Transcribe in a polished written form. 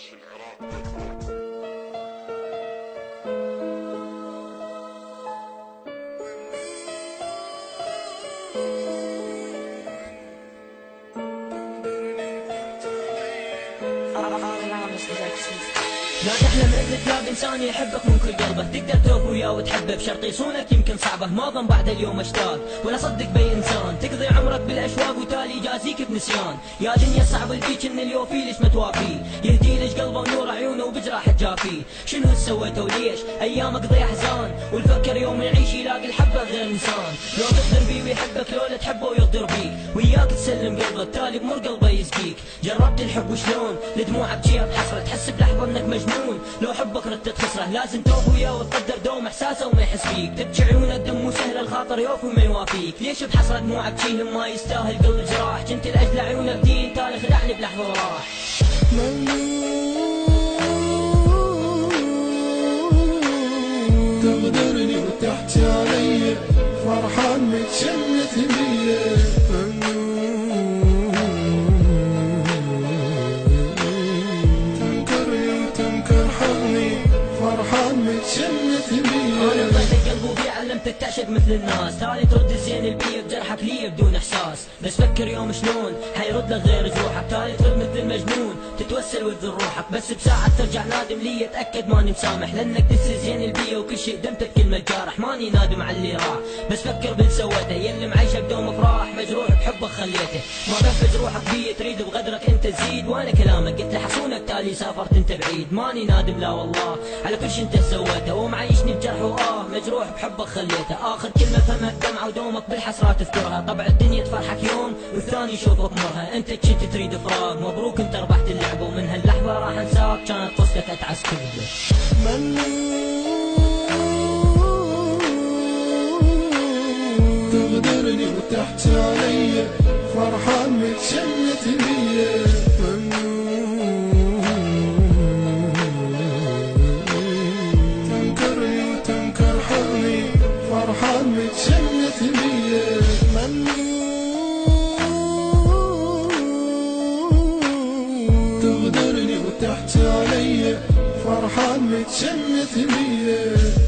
في العراق. لا تحلم انك تلاقي انسان يحبك من كل قلبه، تقدر توفي وياه وتحبه بشرط يصونك يمكن صعبه، ما ظن بعد اليوم اشتاق ولا صدق بي انسان، تقضي عمرك بالاشواق وتالي يجازيك بنسيان، يا دنيا صعب البيك ان اليوفي ليش ما توافيه، يهدي لك قلبه ونور عيونه وبجراح تجافيه، شنو سويته وليش؟ ايام اقضي احزان، والفكر يوم يعيش يلاقي الحبه غير انسان، لو تقدر بيه ويحبك لو لا تحبه ويغدر بيك، وياك تسلم قلبك تالي بمر قلبه يسقيك، جربت الحب وشلون؟ لدموعك جيها بحسره، تحس بلحظه انك مجنون، لو حبك ردت خسره، لازم توفي وياه وتقدر دوم احساسه وما يحس فيك، تبكي عيونه الدم وسهل الخاطر يوفي وما يوافيك، ليش بحسره دموعك تشيل ما يستاهل قلب جراح، كنت لاجل عيونه بدين تالي خدعني بلحظه وراح. تغدرني وتحكي علي فرحان متشمت بيا، تنكرني وتنكر حضني فرحان متشمت بيا، انا اعطيتك قلبي وبيه علمتك تعشق مثل الناس، تالي ترد الزين البيه بجرحك ليه بدون احساس، بس فكر يوم شلون حيرد لك غير جروحك، تالي ترد مثل المجنون تتوسل وتذل روحك، بس بساعة ترجع نادم لي اتاكد ماني مسامح، لانك تنسى زين البيه وكل شيء دمتك كلمة جارح، ماني نادم على اللي راح، بس فكر باللي سويته، يلي معيشه بدوم افراح مجروح بحبك خليته، ما بفز روحك بيه تريد بغدرك انت تزيد، وانا كلامك قلت لحصونك تالي سافرت انت بعيد، ماني نادم لا والله على كل شيء انت سويته، ومعيشني بجرح واه مجروح بحبك خليته، اخر كلمة فمك دمعة ودومك بالحسرات تذكرها، طبع الدنيا تفرحك يوم والثاني يشوفك مرها، انت كنت تريد فراق، مبروك انت ربحت اللعبة، ومن هاللحظة راح انساك كانت قصتك اتعس كذبة. تغدرني وتحكي علي فرحان متشمت بيا، تنكرني وتنكر حضني فرحان متشمت بيا، تغدرني وتحكي علي فرحان متشمت بيا.